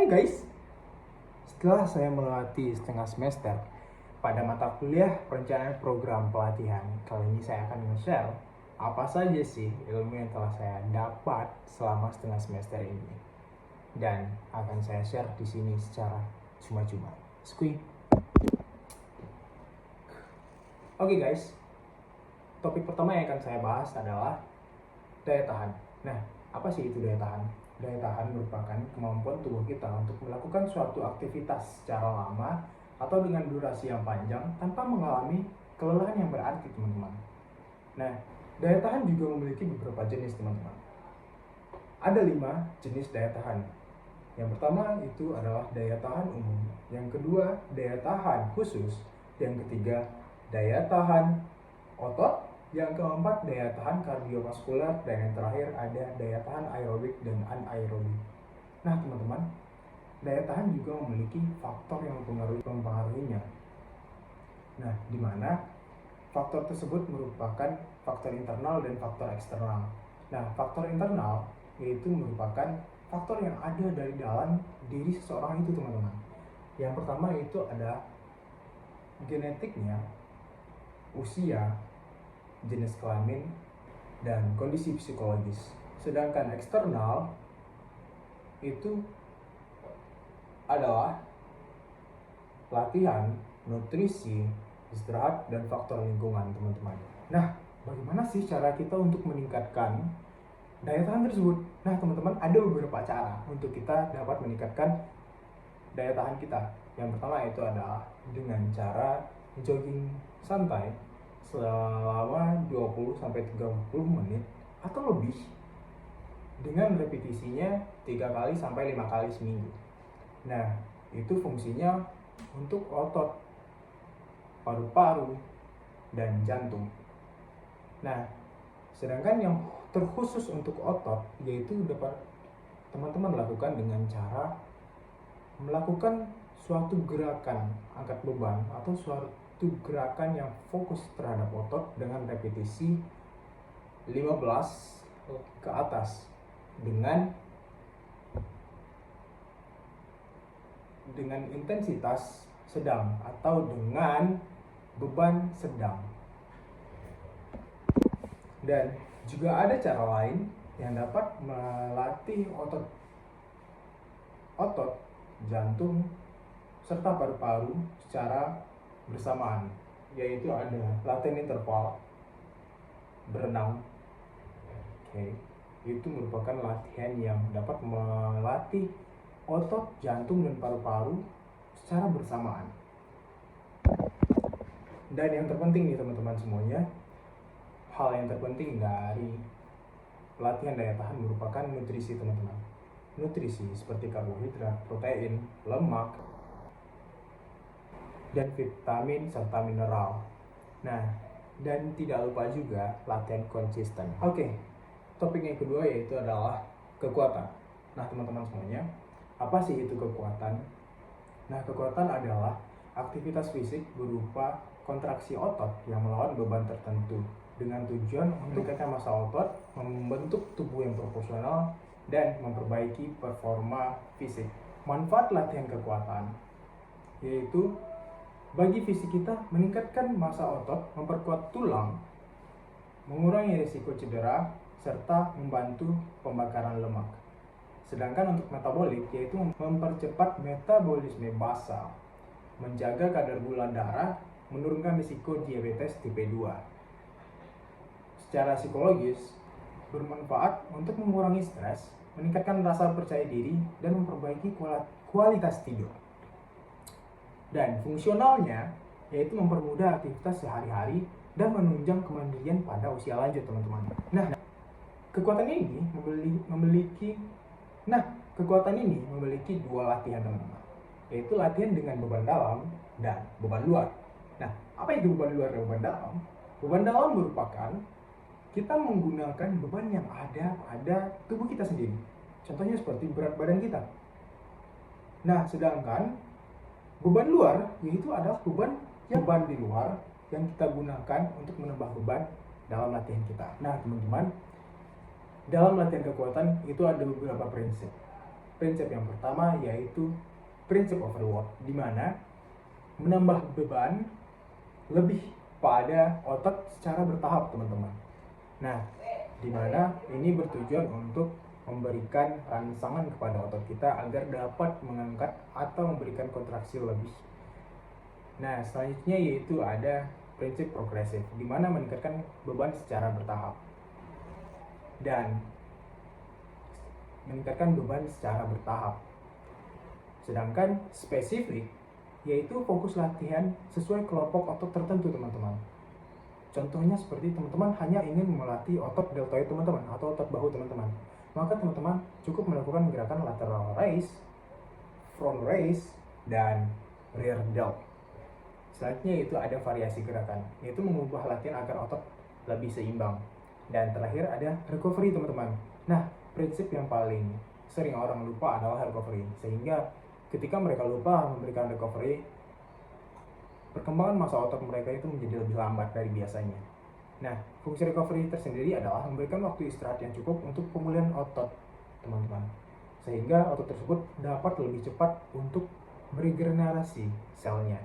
Hai guys, setelah saya melewati setengah semester pada mata kuliah perencanaan program pelatihan, kali ini saya akan nge-share apa saja sih ilmu yang telah saya dapat selama setengah semester ini, dan akan saya share di sini secara cuma-cuma. Squee. Oke guys, topik pertama yang akan saya bahas adalah daya tahan. Nah, apa sih itu daya tahan? Daya tahan merupakan kemampuan tubuh kita untuk melakukan suatu aktivitas secara lama atau dengan durasi yang panjang tanpa mengalami kelelahan yang berarti, teman-teman. Nah, daya tahan juga memiliki beberapa jenis, teman-teman. Ada 5 jenis daya tahan. Yang pertama itu adalah daya tahan umum. Yang kedua, daya tahan khusus. Yang ketiga, daya tahan otot. Yang keempat, daya tahan kardiovaskular. Dan yang terakhir ada daya tahan aerobik dan anaerobik. Nah teman-teman, daya tahan juga memiliki faktor yang mempengaruhinya. Nah, di mana faktor tersebut merupakan faktor internal dan faktor eksternal. Nah, faktor internal yaitu merupakan faktor yang ada dari dalam diri seseorang itu, teman-teman. Yang pertama itu ada genetiknya, usia, jenis kelamin, dan kondisi psikologis. Sedangkan eksternal itu adalah latihan, nutrisi, istirahat, dan faktor lingkungan, teman-teman. Nah, bagaimana sih cara kita untuk meningkatkan daya tahan tersebut? Nah, teman-teman, ada beberapa cara untuk kita dapat meningkatkan daya tahan kita. Yang pertama itu adalah dengan cara jogging santai selama 20-30 menit atau lebih dengan repetisinya 3 kali sampai 5 kali seminggu. Nah, itu fungsinya untuk otot, paru-paru, dan jantung. Nah, sedangkan yang terkhusus untuk otot yaitu dapat teman-teman lakukan dengan cara melakukan suatu gerakan angkat beban atau suatu gerakan yang fokus terhadap otot dengan repetisi 15 ke atas dengan intensitas sedang atau dengan beban sedang. Dan juga ada cara lain yang dapat melatih otot, jantung, serta paru-paru secara bersamaan, yaitu ada latihan interval, berenang. Itu merupakan latihan yang dapat melatih otot, jantung, dan paru-paru secara bersamaan. Dan yang terpenting nih teman-teman semuanya, hal yang terpenting dari latihan daya tahan merupakan nutrisi, teman-teman. Nutrisi seperti karbohidrat, protein, lemak, dan vitamin serta mineral. Nah, dan tidak lupa juga latihan konsisten. Oke, topik yang kedua yaitu adalah kekuatan. Nah, teman-teman semuanya, apa sih itu kekuatan? Nah, kekuatan adalah aktivitas fisik berupa kontraksi otot yang melawan beban tertentu dengan tujuan untuk meningkatkan massa otot, membentuk tubuh yang proporsional, dan memperbaiki performa fisik. Manfaat latihan kekuatan yaitu bagi fisik kita meningkatkan massa otot, memperkuat tulang, mengurangi risiko cedera, serta membantu pembakaran lemak. Sedangkan untuk metabolik yaitu mempercepat metabolisme basal, menjaga kadar gula darah, menurunkan risiko diabetes tipe 2. Secara psikologis, bermanfaat untuk mengurangi stres, meningkatkan rasa percaya diri, dan memperbaiki kualitas tidur. Dan fungsionalnya yaitu mempermudah aktivitas sehari-hari dan menunjang kemandirian pada usia lanjut, teman-teman. Nah, kekuatan ini memiliki 2 latihan, teman-teman, yaitu latihan dengan beban dalam dan beban luar. Nah, apa itu beban luar dan beban dalam? Beban dalam merupakan kita menggunakan beban yang ada pada tubuh kita sendiri. Contohnya seperti berat badan kita. Nah, sedangkan beban luar yaitu adalah beban di luar yang kita gunakan untuk menambah beban dalam latihan kita. Nah, teman-teman, dalam latihan kekuatan itu ada beberapa prinsip. Prinsip yang pertama yaitu prinsip overload, di mana menambah beban lebih pada otot secara bertahap, teman-teman. Nah, di mana ini bertujuan untuk memberikan rangsangan kepada otot kita agar dapat mengangkat atau memberikan kontraksi lebih. Nah, selanjutnya yaitu ada prinsip progresif, di mana meningkatkan beban secara bertahap dan meningkatkan beban secara bertahap. Sedangkan spesifik yaitu fokus latihan sesuai kelompok otot tertentu, teman-teman. Contohnya seperti teman-teman hanya ingin melatih otot deltoid teman-teman atau otot bahu teman-teman, maka teman-teman cukup melakukan gerakan lateral raise, front raise, dan rear delt. Selanjutnya itu ada variasi gerakan, yaitu mengubah latihan agar otot lebih seimbang. Dan terakhir ada recovery, teman-teman. Nah, prinsip yang paling sering orang lupa adalah recovery, sehingga ketika mereka lupa memberikan recovery, perkembangan massa otot mereka itu menjadi lebih lambat dari biasanya. Nah, fungsi recovery tersendiri adalah memberikan waktu istirahat yang cukup untuk pemulihan otot, teman-teman, sehingga otot tersebut dapat lebih cepat untuk meregenerasi selnya.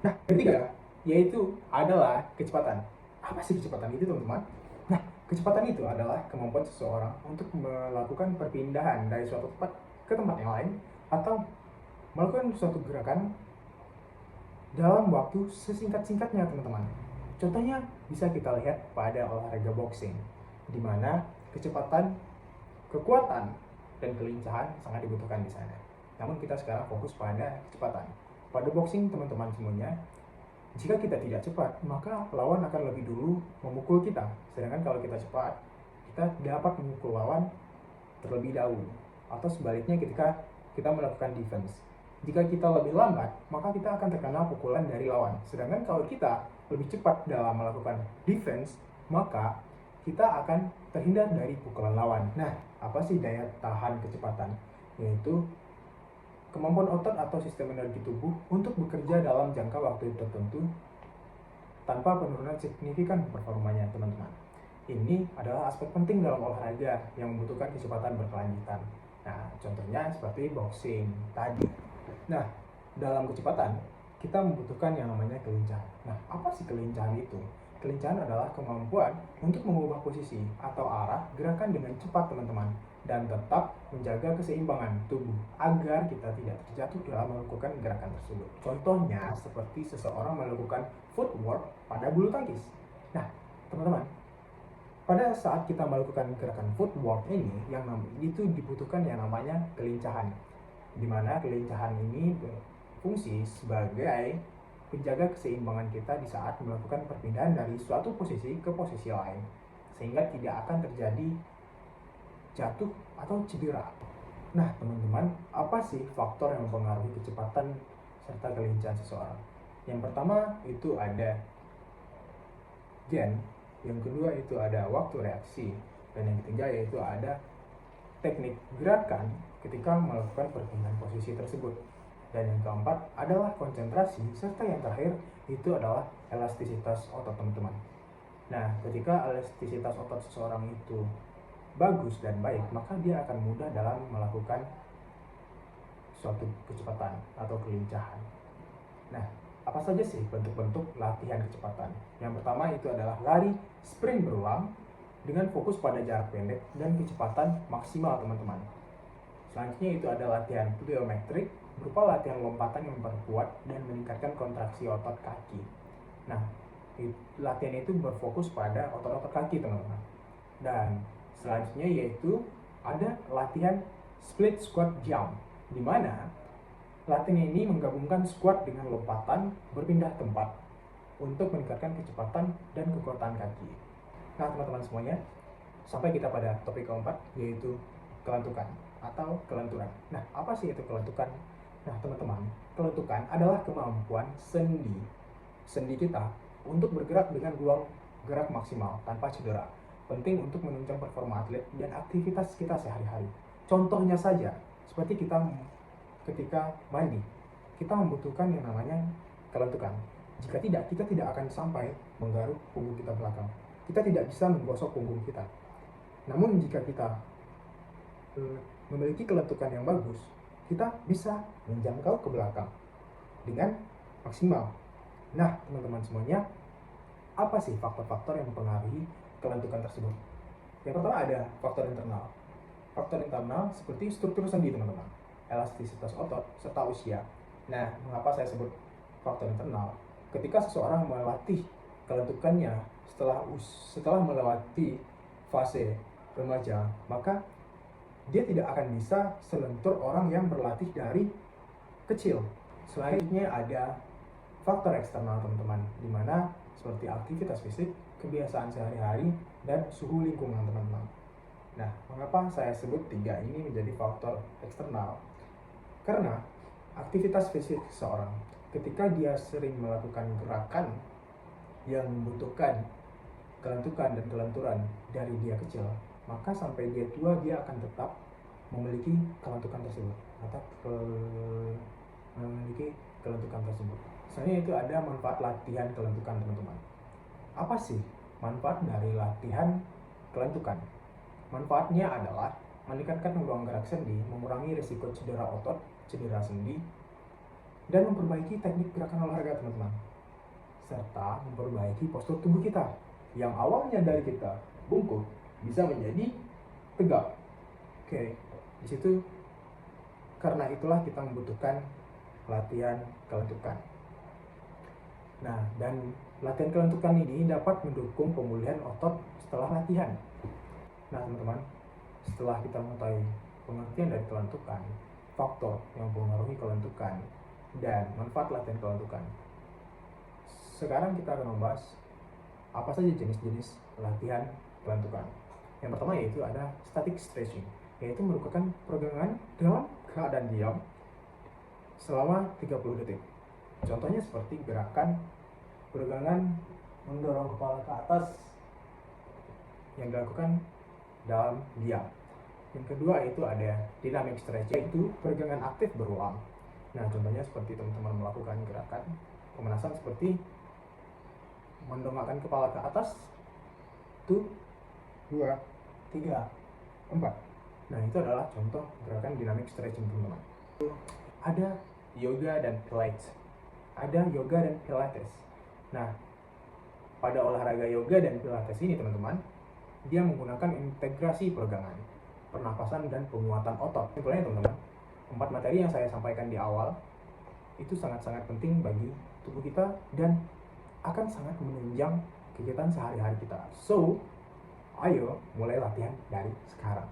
Nah, ketiga yaitu adalah kecepatan. Apa sih kecepatan itu, teman-teman? Nah, kecepatan itu adalah kemampuan seseorang untuk melakukan perpindahan dari suatu tempat ke tempat yang lain atau melakukan suatu gerakan dalam waktu sesingkat-singkatnya, teman-teman. Contohnya bisa kita lihat pada olahraga boxing, di mana kecepatan, kekuatan, dan kelincahan sangat dibutuhkan di sana. Namun kita sekarang fokus pada kecepatan. Pada boxing, teman-teman semuanya, jika kita tidak cepat, maka lawan akan lebih dulu memukul kita. Sedangkan kalau kita cepat, kita dapat memukul lawan terlebih dahulu. Atau sebaliknya ketika kita melakukan defense. Jika kita lebih lambat, maka kita akan terkena pukulan dari lawan. Sedangkan kalau kita lebih cepat dalam melakukan defense, maka kita akan terhindar dari pukulan lawan. Nah, apa sih daya tahan kecepatan? Yaitu kemampuan otot atau sistem energi tubuh untuk bekerja dalam jangka waktu tertentu tanpa penurunan signifikan performanya, teman-teman. Ini adalah aspek penting dalam olahraga yang membutuhkan kecepatan berkelanjutan. Nah, contohnya seperti boxing tadi. Nah, dalam kecepatan, kita membutuhkan yang namanya kelincahan. Nah, apa sih kelincahan itu? Kelincahan adalah kemampuan untuk mengubah posisi atau arah gerakan dengan cepat, teman-teman, dan tetap menjaga keseimbangan tubuh agar kita tidak terjatuh dalam melakukan gerakan tersebut. Contohnya seperti seseorang melakukan footwork pada bulu tangkis. Nah, teman-teman, pada saat kita melakukan gerakan footwork ini, yang itu dibutuhkan yang namanya kelincahan, di mana kelincahan ini berfungsi sebagai penjaga keseimbangan kita di saat melakukan perpindahan dari suatu posisi ke posisi lain, sehingga tidak akan terjadi jatuh atau cedera. Nah, teman-teman, apa sih faktor yang mempengaruhi kecepatan serta kelincahan seseorang? Yang pertama itu ada gen, yang kedua itu ada waktu reaksi, dan yang ketiga yaitu ada teknik gerakan ketika melakukan perpindahan posisi tersebut. Dan yang keempat adalah konsentrasi, serta yang terakhir itu adalah elastisitas otot, teman-teman. Nah, ketika elastisitas otot seseorang itu bagus dan baik, maka dia akan mudah dalam melakukan suatu kecepatan atau kelincahan. Nah, apa saja sih bentuk-bentuk latihan kecepatan? Yang pertama itu adalah lari sprint berulang dengan fokus pada jarak pendek dan kecepatan maksimal, teman-teman. Selanjutnya itu ada latihan plyometrik, berupa latihan lompatan yang memperkuat dan meningkatkan kontraksi otot kaki. Nah, latihan itu berfokus pada otot-otot kaki, teman-teman. Dan selanjutnya yaitu ada latihan split squat jump, di mana latihan ini menggabungkan squat dengan lompatan berpindah tempat untuk meningkatkan kecepatan dan kekuatan kaki. Nah, teman-teman semuanya, sampai kita pada topik keempat, yaitu kelentukan atau kelenturan. Nah, apa sih itu kelentukan? Nah, teman-teman, kelentukan adalah kemampuan sendi kita untuk bergerak dengan ruang gerak maksimal tanpa cedera. Penting untuk menunjang performa atlet dan aktivitas kita sehari-hari. Contohnya saja, seperti kita ketika mandi, kita membutuhkan yang namanya kelentukan. Jika tidak, kita tidak akan sampai menggaruk punggung kita belakang. Kita tidak bisa menggosok punggung kita. Namun jika kita memiliki kelentukan yang bagus, kita bisa menjangkau ke belakang dengan maksimal. Nah, teman-teman semuanya, apa sih faktor-faktor yang mempengaruhi kelentukan tersebut? Yang pertama ada faktor internal. Faktor internal seperti struktur sendi, teman-teman, elastisitas otot, serta usia. Nah, mengapa saya sebut faktor internal? Ketika seseorang melatih kelentukannya setelah melewati fase remaja, maka dia tidak akan bisa selentur orang yang berlatih dari kecil. Selanjutnya ada faktor eksternal, teman-teman, di mana seperti aktivitas fisik, kebiasaan sehari-hari, dan suhu lingkungan, teman-teman. Nah, mengapa saya sebut 3 ini menjadi faktor eksternal? Karena aktivitas fisik seseorang, ketika dia sering melakukan gerakan yang membutuhkan kelentukan dan kelenturan dari dia kecil, maka sampai dia tua dia akan tetap memiliki kelentukan tersebut atau memiliki kelentukan tersebut. Misalnya itu ada manfaat latihan kelentukan, teman-teman. Apa sih manfaat dari latihan kelentukan? Manfaatnya adalah meningkatkan ruang gerak sendi, mengurangi risiko cedera otot, cedera sendi, dan memperbaiki teknik gerakan olahraga, teman-teman, serta memperbaiki postur tubuh kita yang awalnya dari kita bungkuk bisa menjadi tegak. Oke, di situ karena itulah kita membutuhkan latihan kelentukan. Nah, dan latihan kelentukan ini dapat mendukung pemulihan otot setelah latihan. Nah, teman-teman, setelah kita mengetahui pengertian dari kelentukan, faktor yang mempengaruhi kelentukan, dan manfaat latihan kelentukan, sekarang kita akan membahas apa saja jenis-jenis latihan kelentukan. Yang pertama yaitu ada static stretching, yaitu merupakan peregangan dalam keadaan diam selama 30 detik. Contohnya seperti gerakan peregangan mendorong kepala ke atas yang dilakukan dalam diam. Yang kedua itu ada dynamic stretching, yaitu peregangan aktif berulang. Nah, contohnya seperti teman-teman melakukan gerakan pemanasan seperti mendongakkan kepala ke atas, 1, 2, 3, 4. Nah, itu adalah contoh gerakan dynamic stretching, teman-teman. Ada yoga dan pilates. Nah, pada olahraga yoga dan pilates ini, teman-teman, dia menggunakan integrasi peregangan, pernapasan, dan penguatan otot. Simpelnya, teman-teman, 4 materi yang saya sampaikan di awal itu sangat-sangat penting bagi tubuh kita dan akan sangat menunjang kegiatan sehari-hari kita. So, ayo mulai latihan dari sekarang.